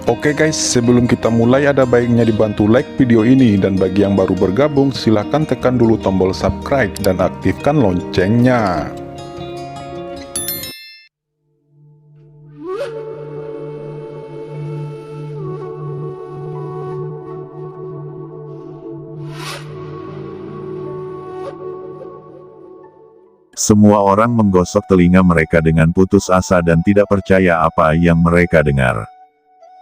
Oke guys, sebelum kita mulai ada baiknya dibantu like video ini, dan bagi yang baru bergabung silahkan tekan dulu tombol subscribe dan aktifkan loncengnya. Semua orang menggosok telinga mereka dengan putus asa dan tidak percaya apa yang mereka dengar.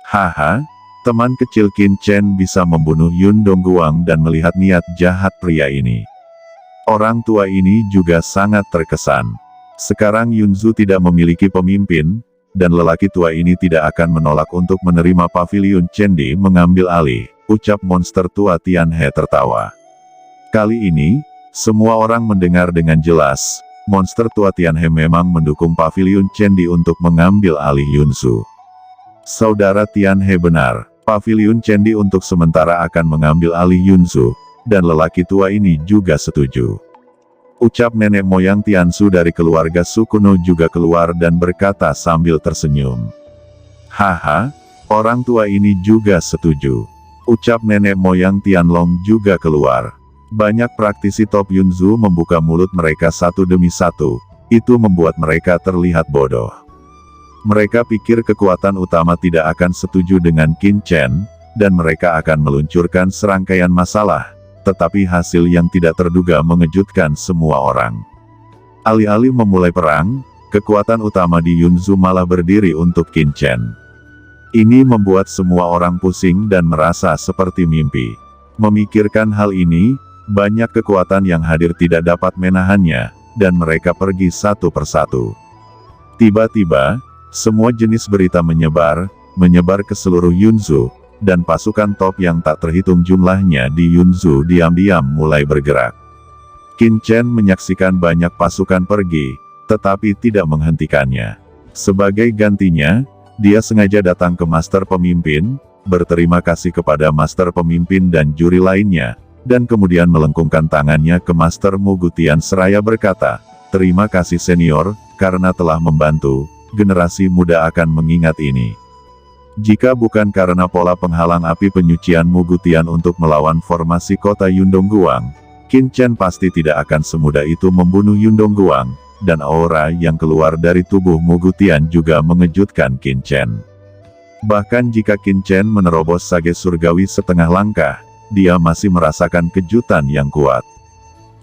Haha, teman kecil Qin Chen bisa membunuh Yun Dongguang dan melihat niat jahat pria ini. Orang tua ini juga sangat terkesan. Sekarang Yunzu tidak memiliki pemimpin, dan lelaki tua ini tidak akan menolak untuk menerima pavilion Chendi mengambil alih, ucap monster tua Tianhe tertawa. Kali ini, semua orang mendengar dengan jelas, monster tua Tianhe memang mendukung pavilion Chendi untuk mengambil alih Yunzu. Saudara Tianhe benar, pavilion Chendi untuk sementara akan mengambil alih Yunzu, dan lelaki tua ini juga setuju. Ucap nenek moyang Tiansu dari keluarga Sukuno juga keluar dan berkata sambil tersenyum. Haha, orang tua ini juga setuju. Ucap nenek moyang Tianlong juga keluar. Banyak praktisi top Yunzu membuka mulut mereka satu demi satu, itu membuat mereka terlihat bodoh. Mereka pikir kekuatan utama tidak akan setuju dengan Qin Chen, dan mereka akan meluncurkan serangkaian masalah, tetapi hasil yang tidak terduga mengejutkan semua orang. Alih-alih memulai perang, kekuatan utama di Yunzu malah berdiri untuk Qin Chen. Ini membuat semua orang pusing dan merasa seperti mimpi. Memikirkan hal ini, banyak kekuatan yang hadir tidak dapat menahannya, dan mereka pergi satu persatu. Tiba-tiba, semua jenis berita menyebar ke seluruh Yunzu, dan pasukan top yang tak terhitung jumlahnya di Yunzu diam-diam mulai bergerak. Qin Chen menyaksikan banyak pasukan pergi, tetapi tidak menghentikannya. Sebagai gantinya, dia sengaja datang ke Master Pemimpin, berterima kasih kepada Master Pemimpin dan juri lainnya, dan kemudian melengkungkan tangannya ke Master Mugutian seraya berkata, "Terima kasih senior, karena telah membantu. Generasi muda akan mengingat ini. Jika bukan karena pola penghalang api penyucian Mugutian untuk melawan formasi kota Yundongguang, Qin Chen pasti tidak akan semudah itu membunuh Yundongguang, dan aura yang keluar dari tubuh Mugutian juga mengejutkan Qin Chen. Bahkan jika Qin Chen menerobos Sage Surgawi setengah langkah, dia masih merasakan kejutan yang kuat.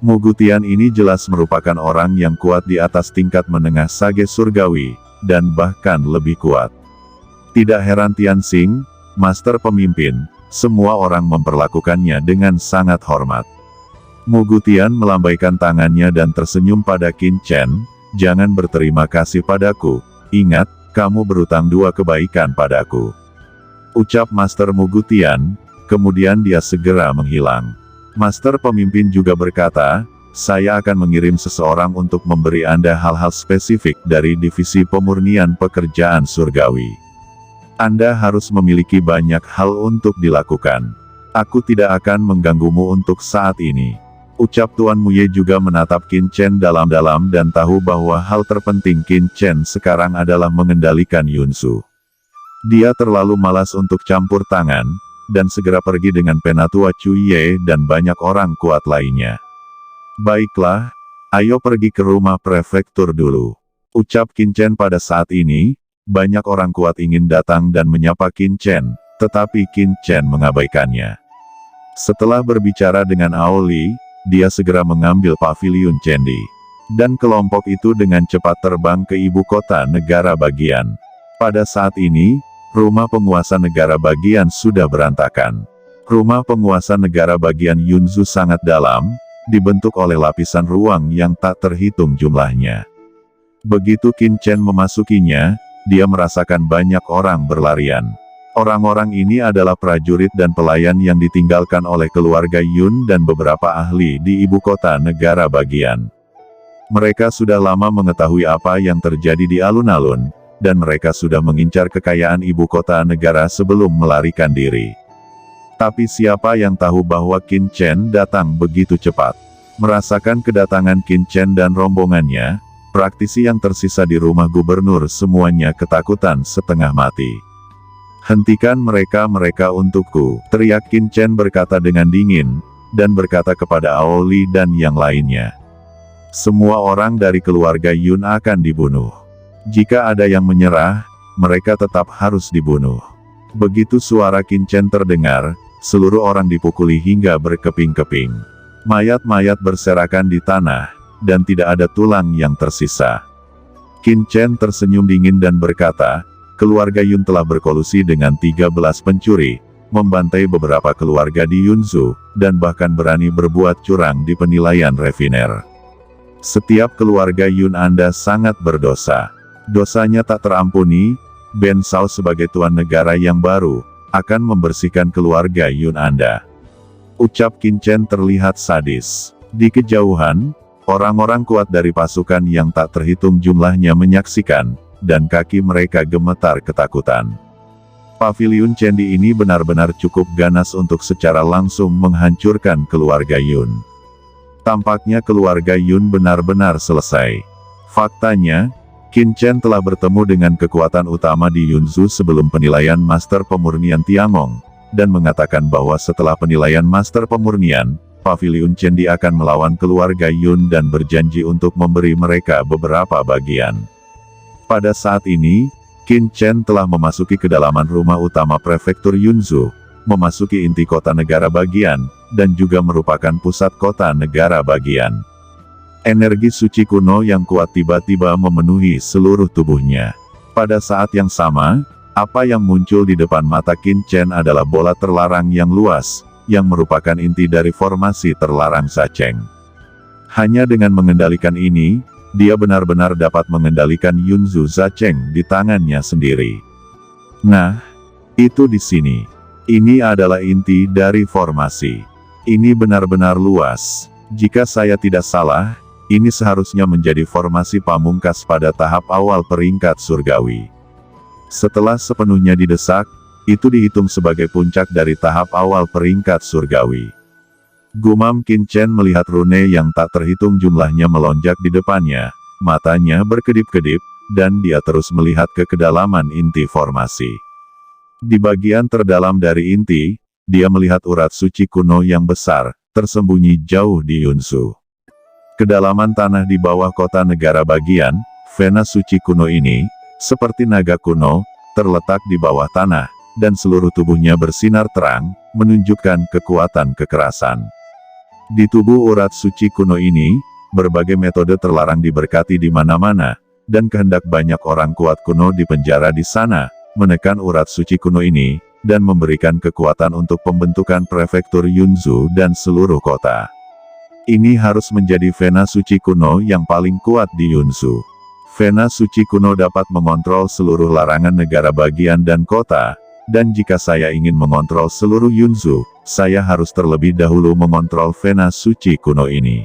Mugutian ini jelas merupakan orang yang kuat di atas tingkat menengah Sage Surgawi, dan bahkan lebih kuat. Tidak heran Tianxing, Master Pemimpin, semua orang memperlakukannya dengan sangat hormat. Mugutian melambaikan tangannya dan tersenyum pada Qin Chen, "Jangan berterima kasih padaku, ingat, kamu berutang 2 kebaikan padaku." Ucap Master Mugutian, kemudian dia segera menghilang. Master Pemimpin juga berkata, "Saya akan mengirim seseorang untuk memberi Anda hal-hal spesifik dari Divisi Pemurnian Pekerjaan Surgawi. Anda harus memiliki banyak hal untuk dilakukan. Aku tidak akan mengganggumu untuk saat ini." Ucap Tuan Muye juga menatap Qin Chen dalam-dalam dan tahu bahwa hal terpenting Qin Chen sekarang adalah mengendalikan Yunzu. Dia terlalu malas untuk campur tangan, dan segera pergi dengan Penatua Chu Ye dan banyak orang kuat lainnya. "Baiklah, ayo pergi ke rumah prefektur dulu." Ucap Qin Chen pada saat ini, banyak orang kuat ingin datang dan menyapa Qin Chen, tetapi Qin Chen mengabaikannya. Setelah berbicara dengan Aoli, dia segera mengambil pavilion Chendi. Dan kelompok itu dengan cepat terbang ke ibu kota negara bagian. Pada saat ini, rumah penguasa negara bagian sudah berantakan. Rumah penguasa negara bagian Yunzu sangat dalam, dibentuk oleh lapisan ruang yang tak terhitung jumlahnya. Begitu Qin Chen memasukinya, dia merasakan banyak orang berlarian. Orang-orang ini adalah prajurit dan pelayan yang ditinggalkan oleh keluarga Yun dan beberapa ahli di ibu kota negara bagian. Mereka sudah lama mengetahui apa yang terjadi di alun-alun, dan mereka sudah mengincar kekayaan ibu kota negara sebelum melarikan diri. Tapi siapa yang tahu bahwa Qin Chen datang begitu cepat? Merasakan kedatangan Qin Chen dan rombongannya, praktisi yang tersisa di rumah gubernur semuanya ketakutan setengah mati. Hentikan mereka untukku, teriak Qin Chen berkata dengan dingin, dan berkata kepada Aoli dan yang lainnya. Semua orang dari keluarga Yun akan dibunuh. Jika ada yang menyerah, mereka tetap harus dibunuh. Begitu suara Qin Chen terdengar, seluruh orang dipukuli hingga berkeping-keping. Mayat-mayat berserakan di tanah, dan tidak ada tulang yang tersisa. Qin Chen tersenyum dingin dan berkata, keluarga Yun telah berkolusi dengan 13 pencuri, membantai beberapa keluarga di Yunzhou, dan bahkan berani berbuat curang di penilaian refiner. Setiap keluarga Yun Anda sangat berdosa. Dosanya tak terampuni. Ben Shao sebagai tuan negara yang baru, akan membersihkan keluarga Yun Anda. Ucap Qin Chen terlihat sadis. Di kejauhan, orang-orang kuat dari pasukan yang tak terhitung jumlahnya menyaksikan, dan kaki mereka gemetar ketakutan. Paviliun Chendi ini benar-benar cukup ganas untuk secara langsung menghancurkan keluarga Yun. Tampaknya keluarga Yun benar-benar selesai. Faktanya, Qin Chen telah bertemu dengan kekuatan utama di Yunzhou sebelum penilaian Master Pemurnian Tiangong, dan mengatakan bahwa setelah penilaian Master Pemurnian, Paviliun Chendi akan melawan keluarga Yun dan berjanji untuk memberi mereka beberapa bagian. Pada saat ini, Qin Chen telah memasuki kedalaman rumah utama prefektur Yunzhou, memasuki inti kota negara bagian, dan juga merupakan pusat kota negara bagian. Energi suci kuno yang kuat tiba-tiba memenuhi seluruh tubuhnya. Pada saat yang sama, apa yang muncul di depan mata Qin Chen adalah bola terlarang yang luas, yang merupakan inti dari formasi terlarang Zacheng. Hanya dengan mengendalikan ini, dia benar-benar dapat mengendalikan Yunzhou Zacheng di tangannya sendiri. Nah, itu di sini. Ini adalah inti dari formasi. Ini benar-benar luas. Jika saya tidak salah, ini seharusnya menjadi formasi pamungkas pada tahap awal peringkat surgawi. Setelah sepenuhnya didesak, itu dihitung sebagai puncak dari tahap awal peringkat surgawi. Gumam Qin Chen melihat rune yang tak terhitung jumlahnya melonjak di depannya, matanya berkedip-kedip, dan dia terus melihat ke kedalaman inti formasi. Di bagian terdalam dari inti, dia melihat urat suci kuno yang besar, tersembunyi jauh di Yunzhou. Kedalaman tanah di bawah kota negara bagian, Vena suci kuno ini, seperti naga kuno, terletak di bawah tanah, dan seluruh tubuhnya bersinar terang, menunjukkan kekuatan kekerasan. Di tubuh urat suci kuno ini, berbagai metode terlarang diberkati di mana-mana, dan kehendak banyak orang kuat kuno di penjara di sana, menekan urat suci kuno ini, dan memberikan kekuatan untuk pembentukan prefektur Yunzhou dan seluruh kota. Ini harus menjadi Vena suci kuno yang paling kuat di Yunzhou. Vena suci kuno dapat mengontrol seluruh larangan negara bagian dan kota, dan jika saya ingin mengontrol seluruh Yunzhou, saya harus terlebih dahulu mengontrol Vena suci kuno ini.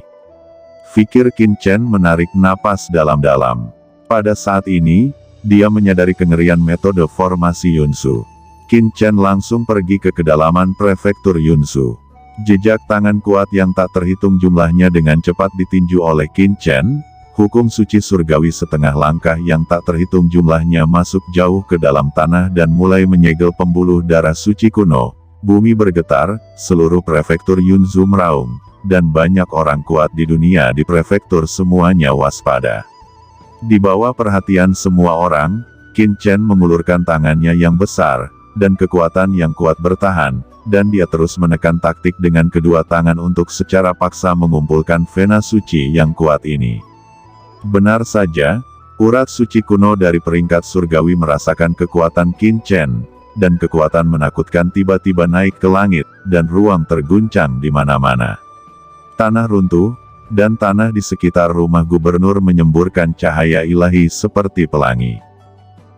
Fikir Qin Chen menarik napas dalam-dalam. Pada saat ini, dia menyadari kengerian metode formasi Yunzhou. Qin Chen langsung pergi ke kedalaman prefektur Yunzhou. Jejak tangan kuat yang tak terhitung jumlahnya dengan cepat ditinju oleh Qin Chen. Hukum suci surgawi setengah langkah yang tak terhitung jumlahnya masuk jauh ke dalam tanah dan mulai menyegel pembuluh darah suci kuno. Bumi bergetar, seluruh prefektur Yunzhou meraung, dan banyak orang kuat di dunia di prefektur semuanya waspada. Di bawah perhatian semua orang, Qin Chen mengulurkan tangannya yang besar, dan kekuatan yang kuat bertahan, dan dia terus menekan taktik dengan kedua tangan untuk secara paksa mengumpulkan Vena suci yang kuat ini. Benar saja, urat suci kuno dari peringkat surgawi merasakan kekuatan Qin Chen, dan kekuatan menakutkan tiba-tiba naik ke langit, dan ruang terguncang di mana-mana. Tanah runtuh, dan tanah di sekitar rumah gubernur menyemburkan cahaya ilahi seperti pelangi.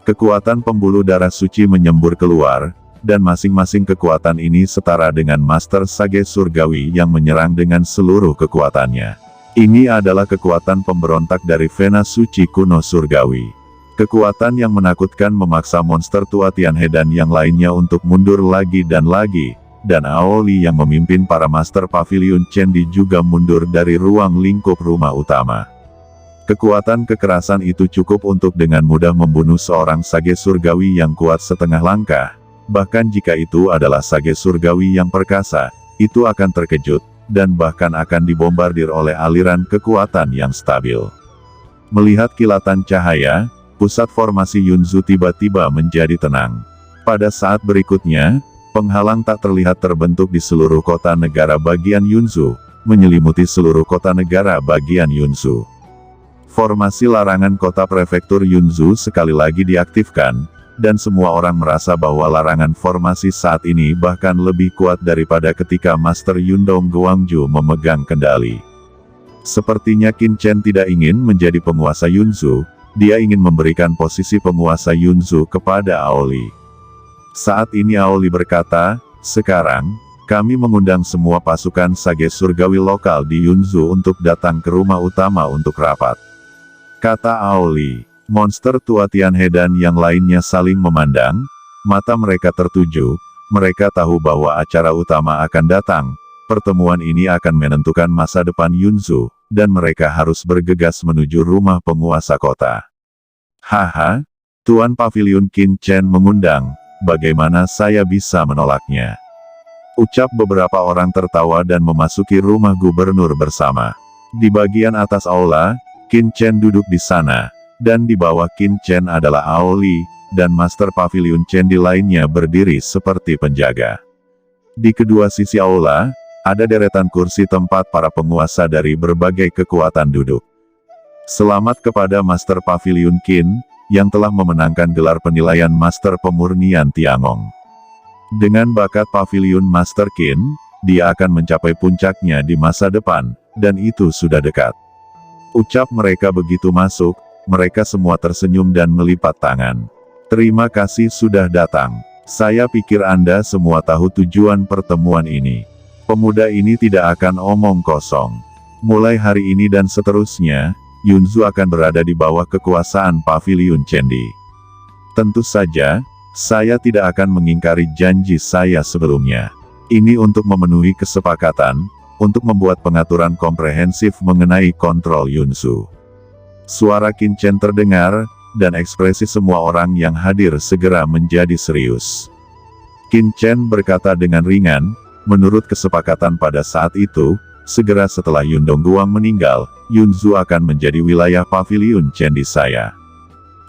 Kekuatan pembuluh darah suci menyembur keluar, dan masing-masing kekuatan ini setara dengan Master Sage Surgawi yang menyerang dengan seluruh kekuatannya. Ini adalah kekuatan pemberontak dari Vena suci kuno surgawi. Kekuatan yang menakutkan memaksa monster tua Tianhe dan yang lainnya untuk mundur lagi, dan Aoli yang memimpin para Master Paviliun Chendi juga mundur dari ruang lingkup rumah utama. Kekuatan kekerasan itu cukup untuk dengan mudah membunuh seorang Sage Surgawi yang kuat setengah langkah, bahkan jika itu adalah sage surgawi yang perkasa, itu akan terkejut, dan bahkan akan dibombardir oleh aliran kekuatan yang stabil. Melihat kilatan cahaya, pusat formasi Yunzu tiba-tiba menjadi tenang. Pada saat berikutnya, penghalang tak terlihat terbentuk di seluruh kota negara bagian Yunzu, menyelimuti seluruh kota negara bagian Yunzu. Formasi larangan kota prefektur Yunzu sekali lagi diaktifkan, dan semua orang merasa bahwa larangan formasi saat ini bahkan lebih kuat daripada ketika Master Yundong Guangju memegang kendali. Sepertinya Qin Chen tidak ingin menjadi penguasa Yunzu, dia ingin memberikan posisi penguasa Yunzu kepada Aoli. Saat ini Aoli berkata, "Sekarang, kami mengundang semua pasukan sage surgawi lokal di Yunzu untuk datang ke rumah utama untuk rapat," kata Aoli. Monster tua Tianhe dan yang lainnya saling memandang, mata mereka tertuju, mereka tahu bahwa acara utama akan datang, pertemuan ini akan menentukan masa depan Yunzu, dan mereka harus bergegas menuju rumah penguasa kota. "Haha, Tuan Paviliun Qin Chen mengundang, bagaimana saya bisa menolaknya?" ucap beberapa orang tertawa dan memasuki rumah gubernur bersama. Di bagian atas aula, Qin Chen duduk di sana, dan di bawah Qin Chen adalah Aoli, dan Master Paviliun Chendi lainnya berdiri seperti penjaga. Di kedua sisi aula, ada deretan kursi tempat para penguasa dari berbagai kekuatan duduk. Selamat kepada Master Paviliun Qin, yang telah memenangkan gelar penilaian Master Pemurnian Tiangong. Dengan bakat Paviliun Master Qin, dia akan mencapai puncaknya di masa depan, dan itu sudah dekat. Ucap mereka begitu masuk, mereka semua tersenyum dan melipat tangan. "Terima kasih sudah datang. Saya pikir Anda semua tahu tujuan pertemuan ini. Pemuda ini tidak akan omong kosong. Mulai hari ini dan seterusnya, Yunzu akan berada di bawah kekuasaan Paviliun Chendi. Tentu saja, saya tidak akan mengingkari janji saya sebelumnya. Ini untuk memenuhi kesepakatan, untuk membuat pengaturan komprehensif mengenai kontrol Yunzu." Suara Qin Chen terdengar, dan ekspresi semua orang yang hadir segera menjadi serius. Qin Chen berkata dengan ringan, "Menurut kesepakatan pada saat itu, segera setelah Yundong Guang meninggal, Yunzu akan menjadi wilayah Paviliun Chendi saya.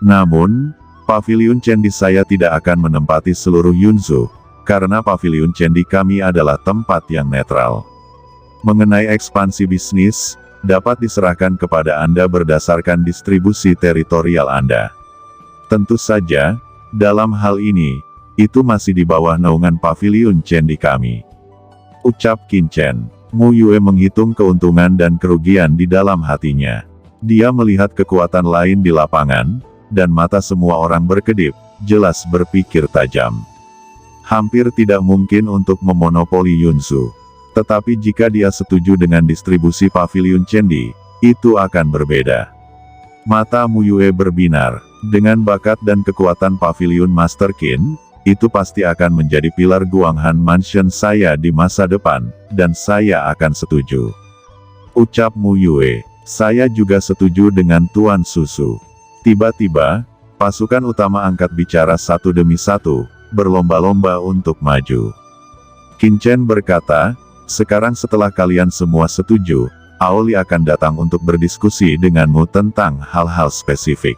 Namun, Paviliun Chendi saya tidak akan menempati seluruh Yunzu, karena Paviliun Chendi kami adalah tempat yang netral. Mengenai ekspansi bisnis, dapat diserahkan kepada Anda berdasarkan distribusi teritorial Anda. Tentu saja, dalam hal ini, itu masih di bawah naungan Paviliun Chendi kami," ucap Qin Chen. Mu Yue menghitung keuntungan dan kerugian di dalam hatinya. Dia melihat kekuatan lain di lapangan, dan mata semua orang berkedip, jelas berpikir tajam. Hampir tidak mungkin untuk memonopoli Yunzu. Tetapi jika dia setuju dengan distribusi Paviliun Chendi, itu akan berbeda. Mata Mu Yue berbinar, dengan bakat dan kekuatan Paviliun Master Qin, itu pasti akan menjadi pilar Guanghan Mansion saya di masa depan, dan saya akan setuju. Ucap Mu Yue, "Saya juga setuju dengan Tuan Susu." Tiba-tiba, pasukan utama angkat bicara satu demi satu, berlomba-lomba untuk maju. Qin Chen berkata, "Sekarang setelah kalian semua setuju, Aoli akan datang untuk berdiskusi denganmu tentang hal-hal spesifik."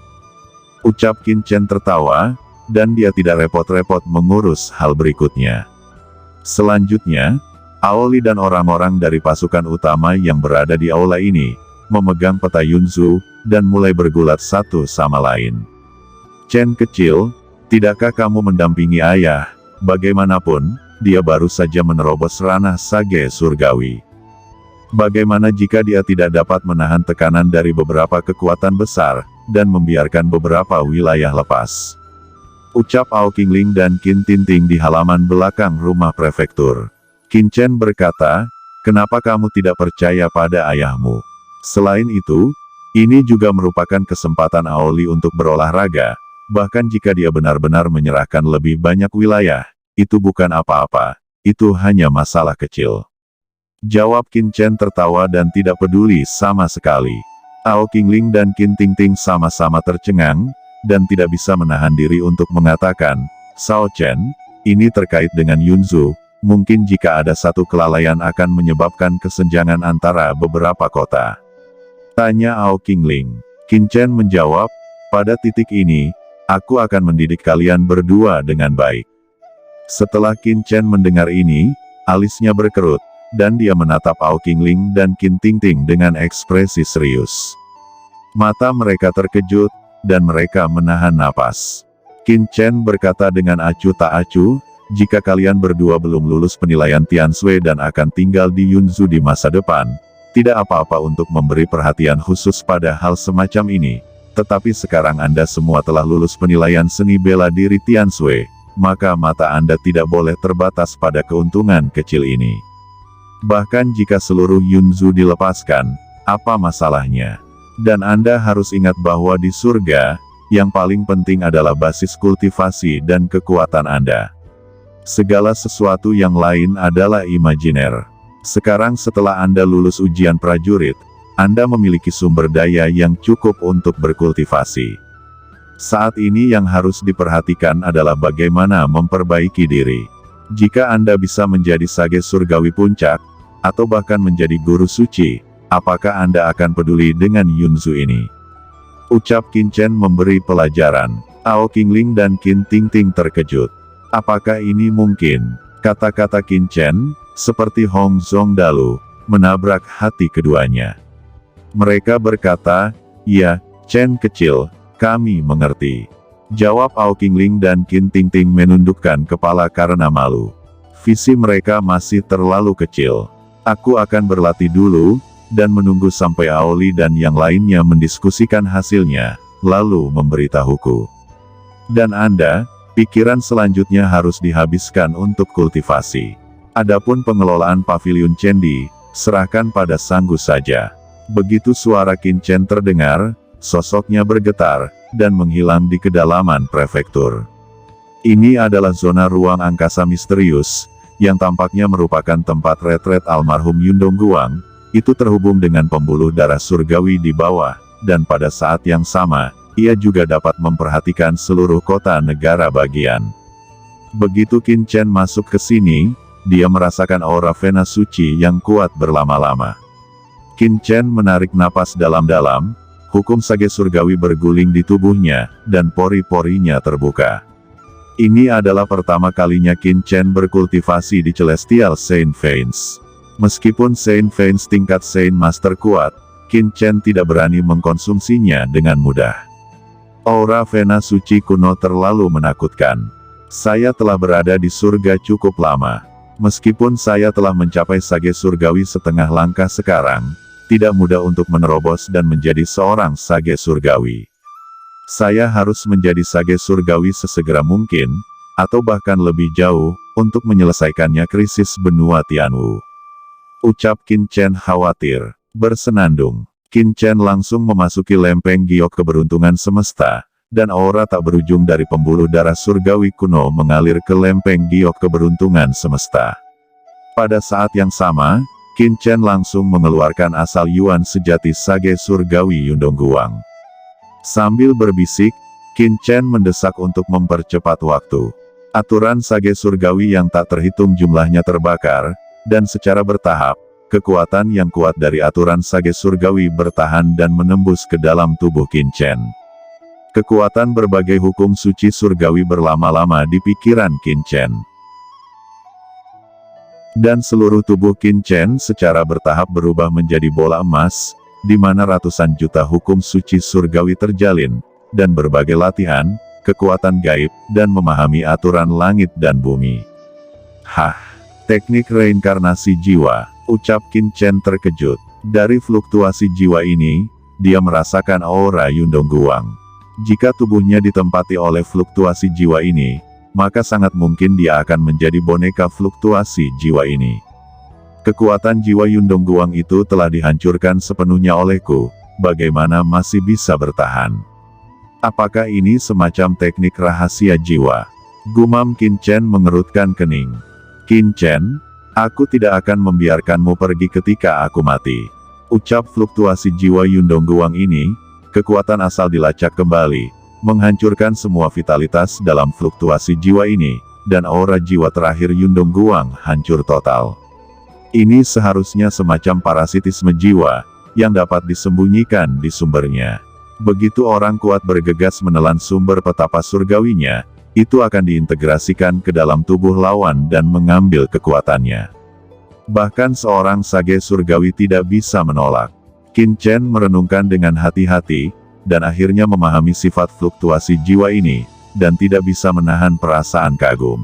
Ucap Qin Chen tertawa, dan dia tidak repot-repot mengurus hal berikutnya. Selanjutnya, Aoli dan orang-orang dari pasukan utama yang berada di aula ini, memegang peta Yunzu, dan mulai bergulat satu sama lain. "Chen kecil, tidakkah kamu mendampingi ayah? Bagaimanapun, dia baru saja menerobos ranah sage surgawi. Bagaimana jika dia tidak dapat menahan tekanan dari beberapa kekuatan besar, dan membiarkan beberapa wilayah lepas?" Ucap Ao Qingling dan Qin Tinting di halaman belakang rumah prefektur. Qin Chen berkata, "Kenapa kamu tidak percaya pada ayahmu? Selain itu, ini juga merupakan kesempatan Aoli untuk berolahraga, bahkan jika dia benar-benar menyerahkan lebih banyak wilayah, itu bukan apa-apa, itu hanya masalah kecil." Jawab Qin Chen tertawa dan tidak peduli sama sekali. Ao Qingling dan Qin Tinting sama-sama tercengang, dan tidak bisa menahan diri untuk mengatakan, "Sao Chen, ini terkait dengan Yunzu, mungkin jika ada satu kelalaian akan menyebabkan kesenjangan antara beberapa kota. Tanya Ao Qingling. Qin Chen menjawab, pada titik ini, aku akan mendidik kalian berdua dengan baik. Setelah Qin Chen mendengar ini, alisnya berkerut, dan dia menatap Ao Qingling dan Qin Tingting dengan ekspresi serius. Mata mereka terkejut, dan mereka menahan napas. Qin Chen berkata dengan acuh tak acuh, jika kalian berdua belum lulus penilaian Tianshui dan akan tinggal di Yunzu di masa depan, tidak apa-apa untuk memberi perhatian khusus pada hal semacam ini. Tetapi sekarang Anda semua telah lulus penilaian seni bela diri Tianshui, maka mata Anda tidak boleh terbatas pada keuntungan kecil ini. Bahkan jika seluruh Yunzu dilepaskan, apa masalahnya? Dan Anda harus ingat bahwa di surga, yang paling penting adalah basis kultivasi dan kekuatan Anda. Segala sesuatu yang lain adalah imajiner. Sekarang setelah Anda lulus ujian prajurit, Anda memiliki sumber daya yang cukup untuk berkultivasi. Saat ini yang harus diperhatikan adalah bagaimana memperbaiki diri. Jika Anda bisa menjadi sage surgawi puncak, atau bahkan menjadi guru suci, apakah Anda akan peduli dengan Yunzu ini? Ucap Qin Chen memberi pelajaran. Ao Qingling dan Qin Tingting terkejut. Apakah ini mungkin? Kata-kata Qin Chen, seperti Hong Zhongdalu, menabrak hati keduanya. Mereka berkata, ya, Chen kecil, kami mengerti. Jawab Ao Qingling dan Qin Tingting menundukkan kepala karena malu. Visi mereka masih terlalu kecil. Aku akan berlatih dulu, dan menunggu sampai Aoli dan yang lainnya mendiskusikan hasilnya, lalu memberitahuku. Dan Anda, pikiran selanjutnya harus dihabiskan untuk kultivasi. Adapun pengelolaan pavilion Chendi, serahkan pada Sanggu saja. Begitu suara Qin Chen terdengar, sosoknya bergetar, dan menghilang di kedalaman prefektur. Ini adalah zona ruang angkasa misterius, yang tampaknya merupakan tempat retret almarhum Yundong Guang. Itu terhubung dengan pembuluh darah surgawi di bawah, dan pada saat yang sama, ia juga dapat memperhatikan seluruh kota negara bagian. Begitu Qin Chen masuk ke sini, dia merasakan aura Vena suci yang kuat berlama-lama. Qin Chen menarik napas dalam-dalam, hukum sage surgawi berguling di tubuhnya, dan pori-porinya terbuka. Ini adalah pertama kalinya Qin Chen berkultivasi di Celestial Saint Veins. Meskipun Saint Veins tingkat Saint Master kuat, Qin Chen tidak berani mengkonsumsinya dengan mudah. Aura Vena suci kuno terlalu menakutkan. Saya telah berada di surga cukup lama. Meskipun saya telah mencapai sage surgawi setengah langkah sekarang, tidak mudah untuk menerobos dan menjadi seorang sage surgawi. Saya harus menjadi sage surgawi sesegera mungkin, atau bahkan lebih jauh, untuk menyelesaikannya krisis benua Tianwu. Ucap Qin Chen khawatir. Bersenandung, Qin Chen langsung memasuki lempeng giok keberuntungan semesta, dan aura tak berujung dari pembuluh darah surgawi kuno mengalir ke lempeng giok keberuntungan semesta. Pada saat yang sama, Qin Chen langsung mengeluarkan asal Yuan sejati sage surgawi Yundong Guang. Sambil berbisik, Qin Chen mendesak untuk mempercepat waktu. Aturan sage surgawi yang tak terhitung jumlahnya terbakar, dan secara bertahap, kekuatan yang kuat dari aturan sage surgawi bertahan dan menembus ke dalam tubuh Qin Chen. Kekuatan berbagai hukum suci surgawi berlama-lama di pikiran Qin Chen. Dan seluruh tubuh Qin Chen secara bertahap berubah menjadi bola emas, di mana ratusan juta hukum suci surgawi terjalin, dan berbagai latihan, kekuatan gaib, dan memahami aturan langit dan bumi. Hah! Teknik reinkarnasi jiwa, ucap Qin Chen terkejut. Dari fluktuasi jiwa ini, dia merasakan aura Yundong Guang. Jika tubuhnya ditempati oleh fluktuasi jiwa ini, maka sangat mungkin dia akan menjadi boneka fluktuasi jiwa ini. Kekuatan jiwa Yundong Guang itu telah dihancurkan sepenuhnya olehku, bagaimana masih bisa bertahan? Apakah ini semacam teknik rahasia jiwa? Gumam Qin Chen mengerutkan kening. Qin Chen, aku tidak akan membiarkanmu pergi ketika aku mati. Ucap fluktuasi jiwa Yundong Guang ini, kekuatan asal dilacak kembali, menghancurkan semua vitalitas dalam fluktuasi jiwa ini, dan aura jiwa terakhir Yun Dongguang hancur total. Ini seharusnya semacam parasitisme jiwa, yang dapat disembunyikan di sumbernya. Begitu orang kuat bergegas menelan sumber petapa surgawinya, itu akan diintegrasikan ke dalam tubuh lawan dan mengambil kekuatannya. Bahkan seorang sage surgawi tidak bisa menolak. Qin Chen merenungkan dengan hati-hati, dan akhirnya memahami sifat fluktuasi jiwa ini, dan tidak bisa menahan perasaan kagum.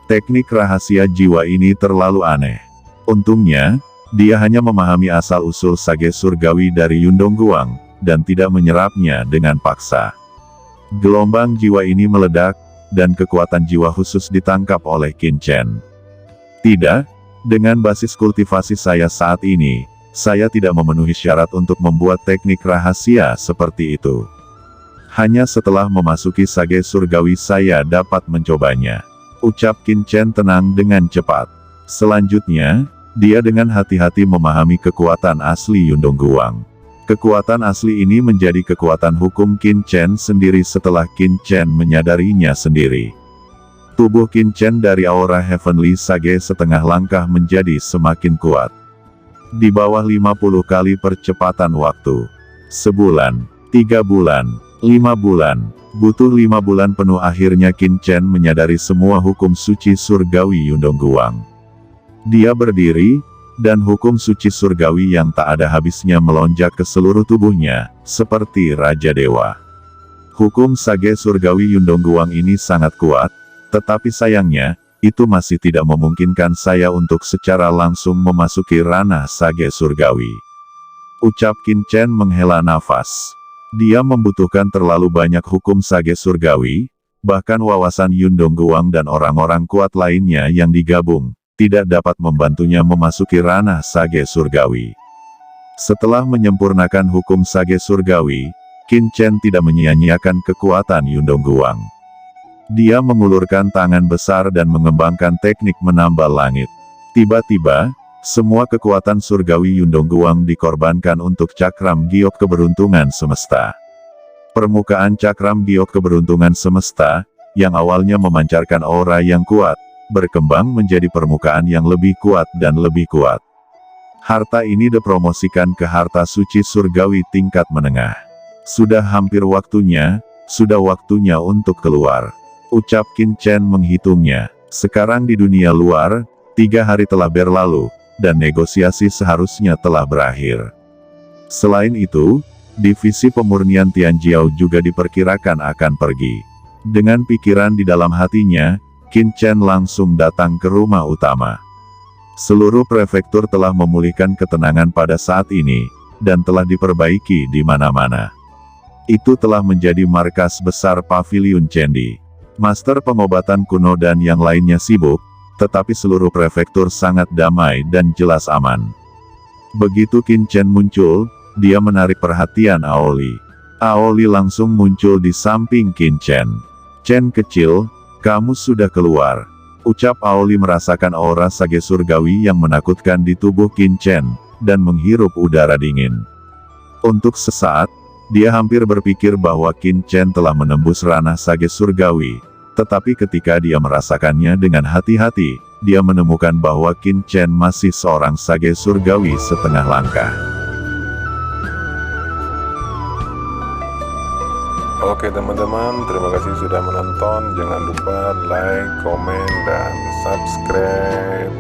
Teknik rahasia jiwa ini terlalu aneh. Untungnya, dia hanya memahami asal-usul sage surgawi dari Yun Dongguang, dan tidak menyerapnya dengan paksa. Gelombang jiwa ini meledak, dan kekuatan jiwa khusus ditangkap oleh Qin Chen. Tidak, dengan basis kultivasi saya saat ini, saya tidak memenuhi syarat untuk membuat teknik rahasia seperti itu. Hanya setelah memasuki sage surgawi saya dapat mencobanya. Ucap Qin Chen tenang dengan cepat. Selanjutnya, dia dengan hati-hati memahami kekuatan asli Yun Dongguang. Kekuatan asli ini menjadi kekuatan hukum Qin Chen sendiri setelah Qin Chen menyadarinya sendiri. Tubuh Qin Chen dari aura Heavenly Sage setengah langkah menjadi semakin kuat. Di bawah 50 kali percepatan waktu. Sebulan, 3 bulan, 5 bulan, butuh 5 bulan penuh akhirnya Qin Chen menyadari semua hukum suci surgawi Yun Dongguang. Dia berdiri, dan hukum suci surgawi yang tak ada habisnya melonjak ke seluruh tubuhnya, seperti Raja Dewa. Hukum sage surgawi Yun Dongguang ini sangat kuat, tetapi sayangnya, itu masih tidak memungkinkan saya untuk secara langsung memasuki ranah sage surgawi. Ucap Qin Chen menghela nafas. Dia membutuhkan terlalu banyak hukum sage surgawi, bahkan wawasan Yun Dongguang dan orang-orang kuat lainnya yang digabung, tidak dapat membantunya memasuki ranah sage surgawi. Setelah menyempurnakan hukum sage surgawi, Qin Chen tidak menyia-nyiakan kekuatan Yun Dongguang. Dia mengulurkan tangan besar dan mengembangkan teknik menambal langit. Tiba-tiba, semua kekuatan surgawi Yun Dongguang dikorbankan untuk cakram giok keberuntungan semesta. Permukaan cakram giok keberuntungan semesta, yang awalnya memancarkan aura yang kuat, berkembang menjadi permukaan yang lebih kuat dan lebih kuat. Harta ini dipromosikan ke harta suci surgawi tingkat menengah. Sudah hampir waktunya, sudah waktunya untuk keluar. Ucap Qin Chen menghitungnya. Sekarang di dunia luar, 3 hari telah berlalu, dan negosiasi seharusnya telah berakhir. Selain itu, divisi pemurnian Tianjiao juga diperkirakan akan pergi. Dengan pikiran di dalam hatinya, Qin Chen langsung datang ke rumah utama. Seluruh prefektur telah memulihkan ketenangan pada saat ini, dan telah diperbaiki di mana-mana. Itu telah menjadi markas besar Paviliun Chendi. Master pengobatan kuno dan yang lainnya sibuk, tetapi seluruh prefektur sangat damai dan jelas aman. Begitu Qin Chen muncul, dia menarik perhatian Aoli. Aoli langsung muncul di samping Qin Chen. Chen kecil, kamu sudah keluar. Ucap Aoli merasakan aura sage surgawi yang menakutkan di tubuh Qin Chen, dan menghirup udara dingin. Untuk sesaat, dia hampir berpikir bahwa Qin Chen telah menembus ranah sage surgawi, tetapi ketika dia merasakannya dengan hati-hati, dia menemukan bahwa Qin Chen masih seorang sage surgawi setengah langkah. Oke teman-teman, terima kasih sudah menonton. Jangan lupa like, komen, dan subscribe.